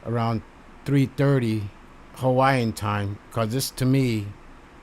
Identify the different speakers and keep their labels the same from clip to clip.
Speaker 1: around 3:30 Hawaiian time, because this to me,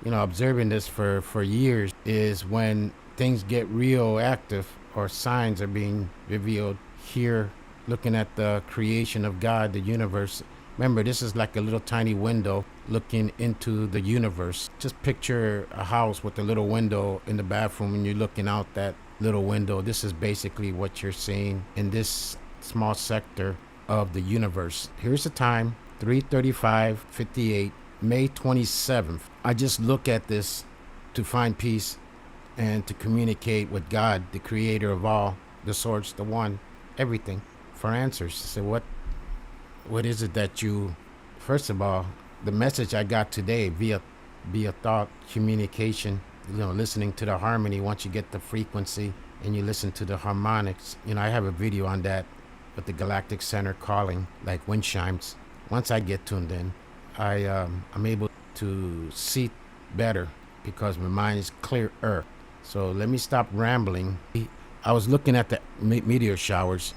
Speaker 1: observing this for years, is when things get real active or signs are being revealed here, looking at the creation of God, the universe. Remember, this is like a little tiny window looking into the universe. Just picture a house with a little window in the bathroom and you're looking out that little window. This is basically what you're seeing in this small sector of the universe. Here's the time, 3:35:58, May 27th. I just look at this to find peace and to communicate with God, the creator of all, the source, the one, everything, for answers. So what is it that you, first of all, the message I got today via thought communication, listening to the harmony. Once you get the frequency and you listen to the harmonics, I have a video on that with the galactic center calling like wind chimes. Once I get tuned in, I'm able to see better because my mind is clearer. So let me stop rambling. I was looking at the meteor showers,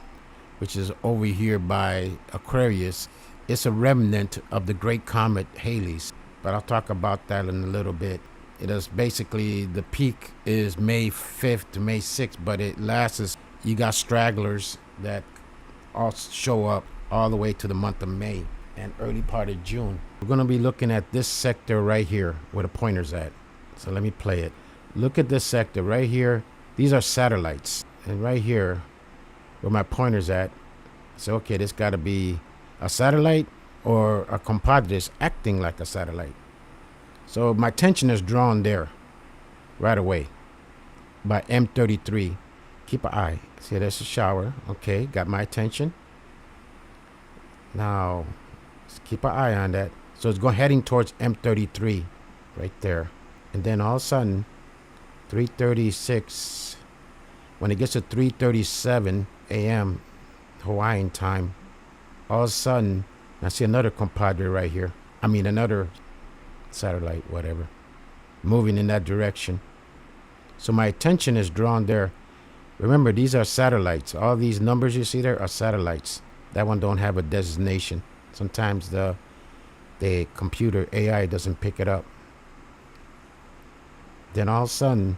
Speaker 1: which is over here by Aquarius. It's a remnant of the great comet Halley's, but I'll talk about that in a little bit. It is basically, the peak is May 5th to May 6th, but it lasts. You got stragglers that all show up all the way to the month of May and early part of June. We're going to be looking at this sector right here where the pointer's at. So let me play it. Look at this sector right here. These are satellites. And right here where my pointer's at, so okay, this got to be a satellite or a compadre that's acting like a satellite. So my attention is drawn there right away by M33. Keep an eye. See, there's a shower. Okay, got my attention. Now, let's keep an eye on that. So it's going heading towards M33 right there. And then all of a sudden, 3:36, when it gets to 3:37 a.m. Hawaiian time, all of a sudden, I see another compadre right here. I mean, another satellite, whatever, moving in that direction. So my attention is drawn there. Remember, these are satellites. All these numbers you see there are satellites. That one don't have a designation. Sometimes the computer AI doesn't pick it up. Then all of a sudden,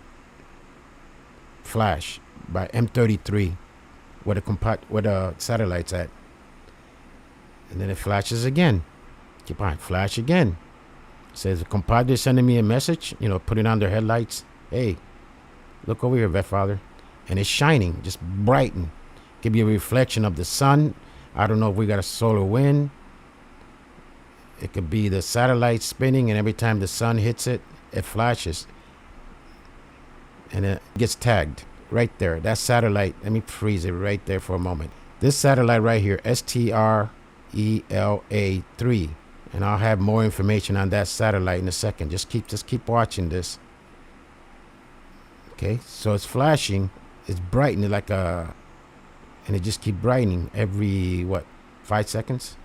Speaker 1: flash by M33, where the satellite's at. And then it flashes again. Keep on, flash again. It says the compadre sending me a message, putting on their headlights. Hey, look over here, Vetfather. And it's shining, just brighten. Give you a reflection of the sun. I don't know if we got a solar wind. It could be the satellite spinning, and every time the sun hits it, it flashes. And it gets tagged right there. That satellite, let me freeze it right there for a moment. This satellite right here, STRELA3. And I'll have more information on that satellite in a second. Just keep watching this. Okay, so it's flashing. It's brightening like and it just keep brightening every 5 seconds,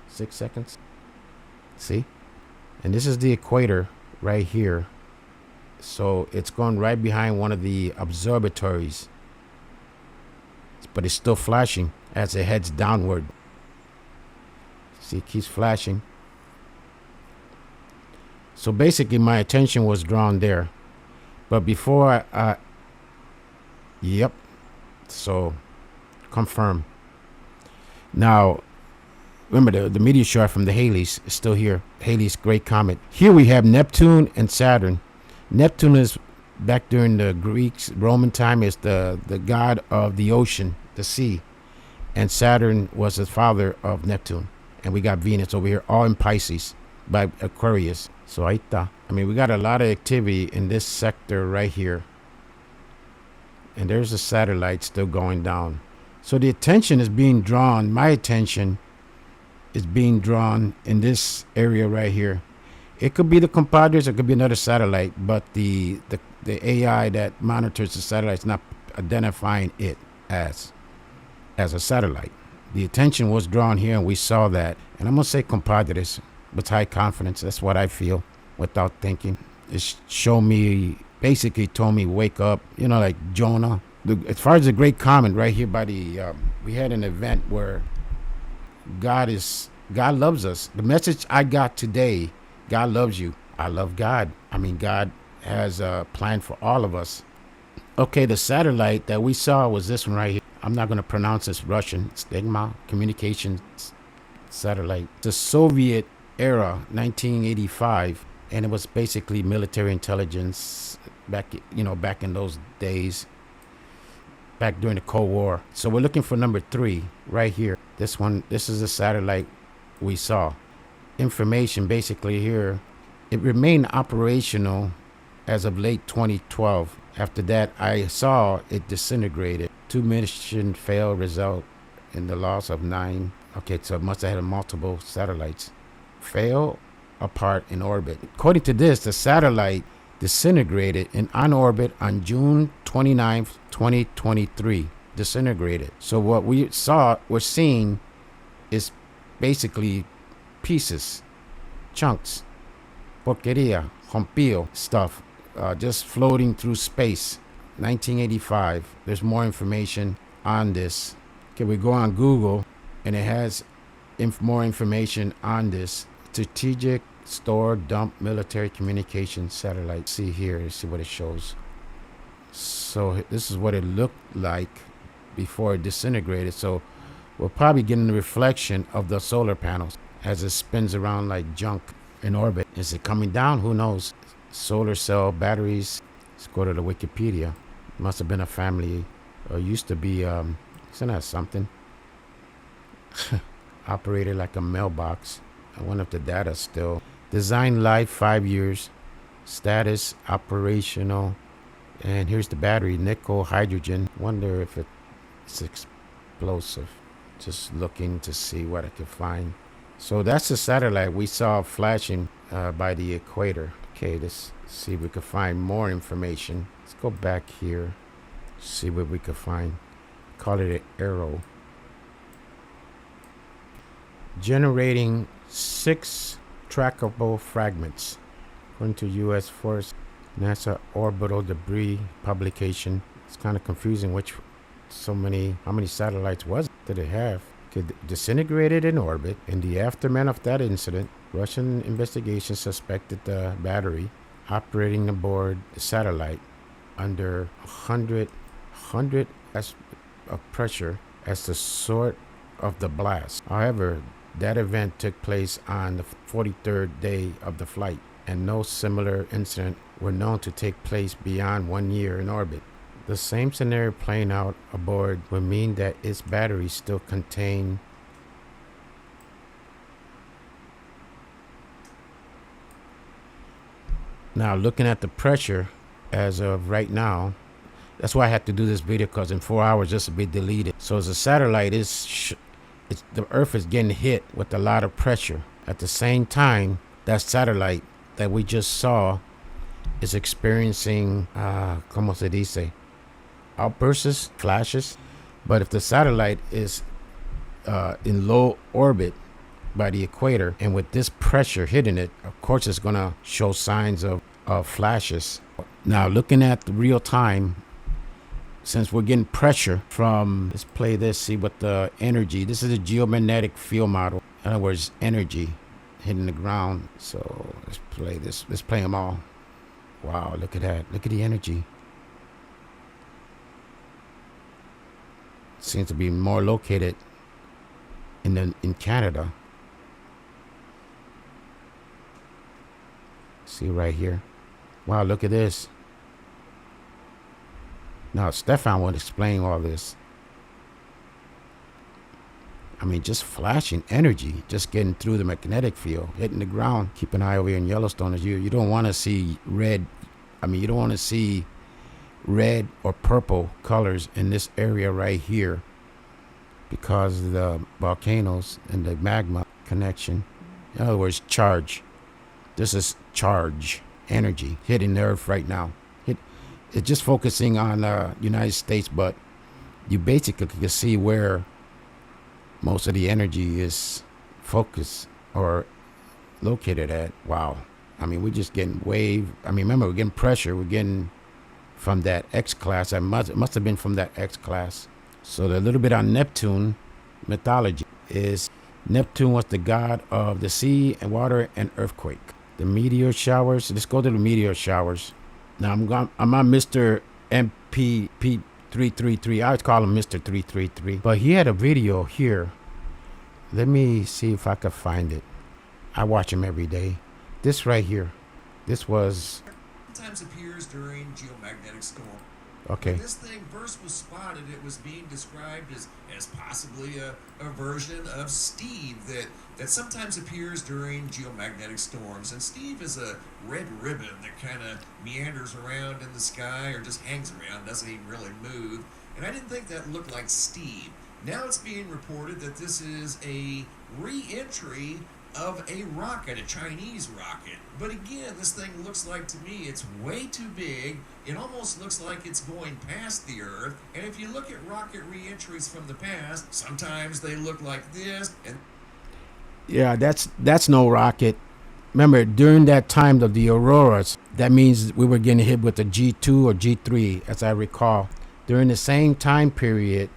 Speaker 1: 6 seconds. See, and this is the equator right here. So it's going right behind one of the observatories, but it's still flashing as it heads downward. See, it keeps flashing. So basically my attention was drawn there, but before yep, so confirm. Now remember, the meteor shower from the Halley's is still here. Halley's great comet. Here we have Neptune and Saturn. Neptune is, back during the Greeks, Roman time, is the god of the ocean, the sea. And Saturn was the father of Neptune. And we got Venus over here, all in Pisces by Aquarius. So ahí está. I mean, we got a lot of activity in this sector right here. And there's a satellite still going down. So the attention is being drawn. My attention is being drawn in this area right here. It could be the compadres, it could be another satellite, but the AI that monitors the satellite is not identifying it as a satellite. The attention was drawn here, and we saw that. And I'm gonna say compadres with high confidence. That's what I feel without thinking. It basically told me wake up. Like Jonah. As far as the great comet right here by the, we had an event where God is God loves us. The message I got today, God loves you. I love God. I mean, God has a plan for all of us. Okay, the satellite that we saw was this one right here. I'm not going to pronounce this Russian. Stigma Communications Satellite. The Soviet era, 1985, and it was basically military intelligence back in those days, back during the Cold War. So we're looking for number 3 right here. This is the satellite we saw. Information basically here. It remained operational as of late 2012. After that, I saw it disintegrated. 2 missions failed, result in the loss of 9. Okay, so it must have had multiple satellites fail apart in orbit. According to this, the satellite disintegrated and on orbit on June 29th, 2023. Disintegrated. So what we're seeing is basically pieces, chunks, porqueria, rompido stuff, just floating through space. 1985. There's more information on this. Okay, we go on Google, and it has more information on this. Strategic store dump military communication satellite. See here, see what it shows. So this is what it looked like before it disintegrated. So we're probably getting the reflection of the solar panels as it spins around like junk in orbit. Is it coming down? Who knows? Solar cell batteries. Let's go to the Wikipedia. Must have been a family, or used to be, isn't that something? Operated like a mailbox. I wonder if the data's still. Design life 5 years. Status operational. And here's the battery, nickel, hydrogen. Wonder if it's explosive. Just looking to see what I could find. So that's the satellite we saw flashing by the equator. Okay, let's see if we could find more information. Let's go back here. See what we could find. Call it an arrow. Generating 6 trackable fragments. According to U.S. Force NASA orbital debris publication. It's kind of confusing how many satellites did it have? Disintegrated in orbit. In the aftermath of that incident, Russian investigation suspected the battery operating aboard the satellite under 100 of pressure as the source of the blast. However, that event took place on the 43rd day of the flight, and no similar incident were known to take place beyond 1 year in orbit. The same scenario playing out aboard would mean that its batteries still contain now looking at the pressure as of right now. That's why I had to do this video, because in 4 hours this will be deleted. So as a satellite the Earth is getting hit with a lot of pressure. At the same time, that satellite that we just saw is experiencing como se dice, outbursts, flashes. But if the satellite is in low orbit by the equator, and with this pressure hitting it, of course it's going to show signs of flashes. Now looking at the real time, since we're getting pressure from, let's play this, see what the energy, this is a geomagnetic field model. In other words, energy hitting the ground. So let's play this, let's play them all. Wow, look at that, look at the energy. Seems to be more located in Canada. See right here. Wow, look at this. Now Stefan will explain all this. I mean, just flashing energy, just getting through the magnetic field, hitting the ground. Keep an eye over here in Yellowstone. As you don't want to see red. I mean, you don't want to see red or purple colors in this area right here, because of the volcanoes and the magma connection. In other words, charge. This is charge, energy hitting the Earth right now. It's just focusing on the United States, but you basically can see where most of the energy is focused or located at. Wow. I mean, we're just getting wave. I mean, remember, we're getting pressure. We're getting from that X class. It must have been from that X class. So the little bit on Neptune mythology is Neptune was the god of the sea and water and earthquake. The meteor showers. Let's go to the meteor showers. Now I'm on Mr. MPP 333. I would call him Mr. 333. But he had a video here. Let me see if I can find it. I watch him every day. This right here. This was
Speaker 2: sometimes appears during geomagnetic storm.
Speaker 1: okay.
Speaker 2: When this thing first was spotted, it was being described as possibly a version of Steve that sometimes appears during geomagnetic storms. And Steve is a red ribbon that kind of meanders around in the sky or just hangs around, doesn't even really move. And I didn't think that looked like Steve. Now it's being reported that this is a re-entry of a rocket, a Chinese rocket. But again, this thing looks like, to me, it's way too big. It almost looks like it's going past the Earth. And if you look at rocket re-entries from the past, sometimes they look like this. And
Speaker 1: yeah, that's no rocket. Remember, during that time of the auroras, that means we were getting hit with a G2 or G3, as I recall. During the same time period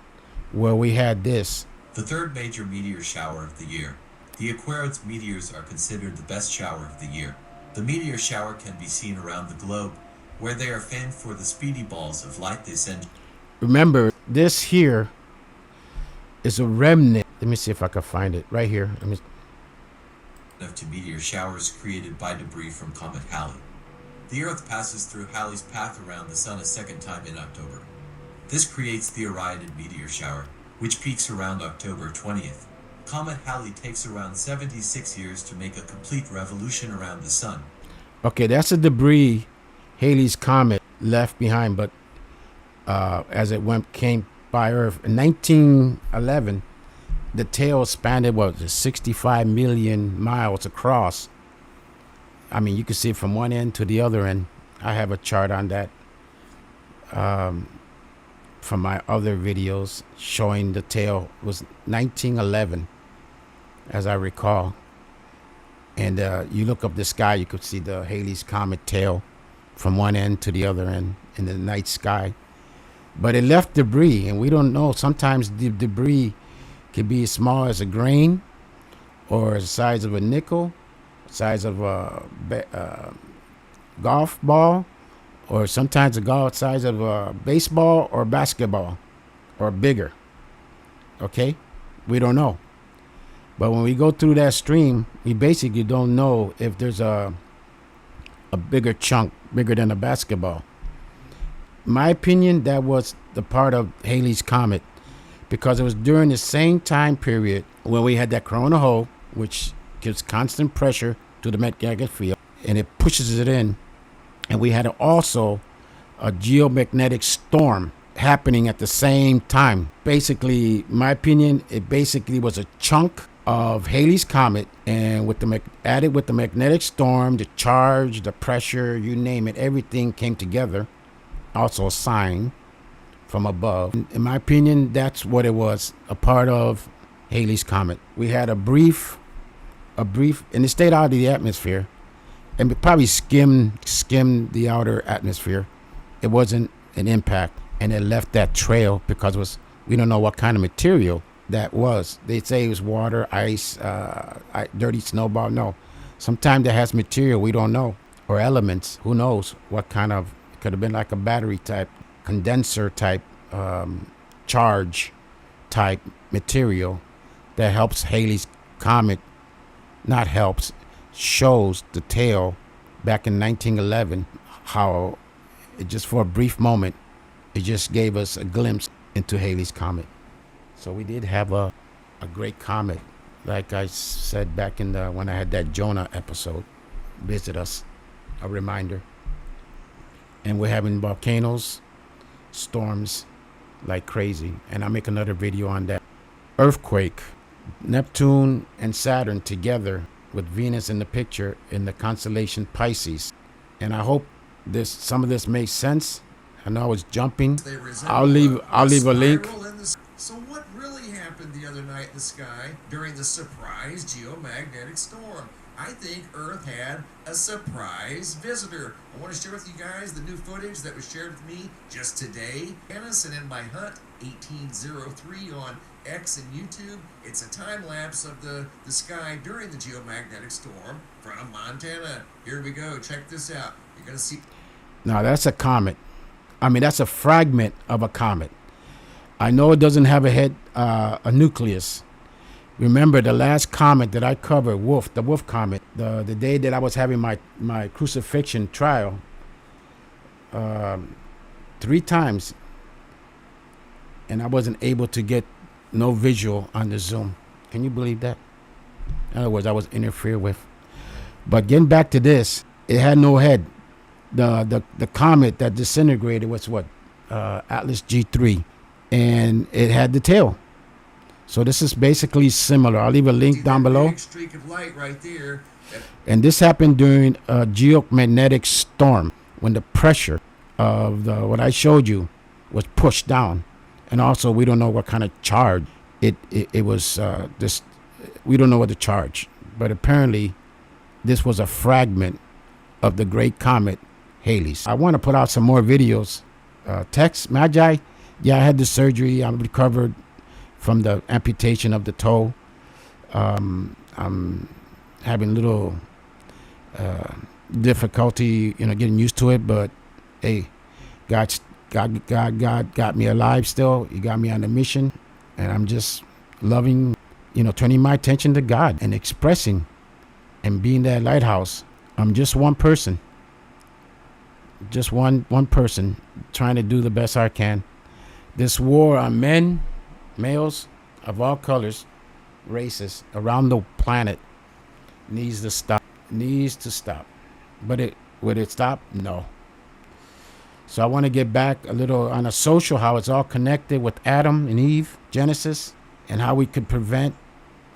Speaker 1: where we had this.
Speaker 3: The third major meteor shower of the year. The Aquarius meteors are considered the best shower of the year. The meteor shower can be seen around the globe, where they are famed for the speedy balls of light they send.
Speaker 1: Remember, this here is a remnant. Let me see if I can find it right here.
Speaker 3: To meteor showers created by debris from Comet Halley. The Earth passes through Halley's path around the Sun a second time in October. This creates the Orion meteor shower, which peaks around October 20th. Comet Halley takes around 76 years to make a complete revolution around the Sun.
Speaker 1: Okay, that's a debris Halley's comet left behind, but as it came by Earth in 1911, the tail expanded 65 million miles across. I mean, you can see it from one end to the other end. I have a chart on that from my other videos showing the tail was 1911, as I recall. And you look up the sky, you could see the Halley's Comet tail from one end to the other end in the night sky. But it left debris, and we don't know. Sometimes the debris can be as small as a grain, or the size of a nickel, size of a golf ball, or sometimes the size of a baseball or basketball, or bigger. Okay? We don't know. But when we go through that stream, we basically don't know if there's a bigger chunk, bigger than a basketball. In my opinion, that was the part of Halley's Comet, because it was during the same time period when we had that corona hole, which gives constant pressure to the magnetic field, and it pushes it in. And we had also a geomagnetic storm happening at the same time. Basically, in my opinion, it basically was a chunk of Halley's Comet, and with the added with the magnetic storm, the charge, the pressure, you name it, everything came together. Also a sign from above. In my opinion, that's what it was, a part of Halley's Comet. We had a brief, and it stayed out of the atmosphere, and it probably skimmed the outer atmosphere. It wasn't an impact, and it left that trail because we don't know what kind of material that was. They say it was water, ice, dirty snowball. No, sometimes it has material we don't know, or elements. Who knows what kind of? It could have been like a battery type, condenser type, charge type material that helps Halley's Comet. Not helps, shows the tail back in 1911, how it just for a brief moment, it just gave us a glimpse into Halley's Comet. So we did have a great comet, like I said back in when I had that Jonah episode, visit us, a reminder. And we're having volcanoes, storms like crazy, and I'll make another video on that. Earthquake, Neptune and Saturn together with Venus in the picture in the constellation Pisces. And I hope some of this makes sense. I know I was jumping. I'll leave a link.
Speaker 2: So what really happened the other night in the sky during the surprise geomagnetic storm? I think Earth had a surprise visitor. I want to share with you guys the new footage that was shared with me just today. And in my hut 1803 on X and YouTube. It's a time lapse of the sky during the geomagnetic storm from Montana. Here we go. Check this out. You're going to see.
Speaker 1: Now, that's a comet. I mean, that's a fragment of a comet. I know it doesn't have a head, a nucleus. Remember the last comet that I covered, the Wolf comet, the day that I was having my crucifixion trial, 3 times, and I wasn't able to get no visual on the Zoom. Can you believe that? In other words, I was interfered with. But getting back to this, it had no head. The comet that disintegrated was what? Atlas G3. And it had the tail. So this is basically similar. I'll leave a link down below.
Speaker 2: Big streak of light right there.
Speaker 1: And this happened during a geomagnetic storm when the pressure of what I showed you was pushed down. And also, we don't know what kind of charge it was. We don't know what the charge. But apparently, this was a fragment of the great comet Halley. I want to put out some more videos. Text Magi. Yeah, I had the surgery. I'm recovered from the amputation of the toe. I'm having a little difficulty, getting used to it. But hey, God got me alive still. He got me on a mission, and I'm just loving, turning my attention to God and expressing and being that lighthouse. I'm just one person. Just one person trying to do the best I can. This war on men, males of all colors, races around the planet needs to stop. But would it stop? No. So I want to get back a little on a social, how it's all connected with Adam and Eve, Genesis, and how we could prevent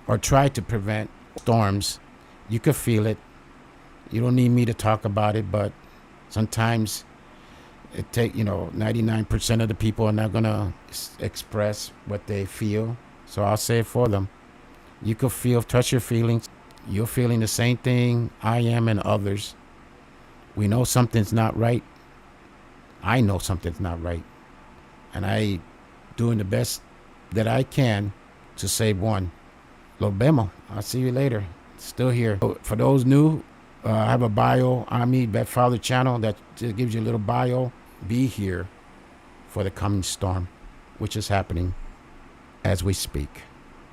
Speaker 1: or try to prevent storms. You could feel it. You don't need me to talk about it, but sometimes it 99% of the people are not going to express what they feel. So I'll say it for them. You could touch your feelings. You're feeling the same thing I am and others. We know something's not right. I know something's not right. And I doing the best that I can to save one. Lo vemos. I'll see you later. Still here. For those new, I have a bio on me, Bedfather channel, that just gives you a little bio. Be here for the coming storm, which is happening as we speak.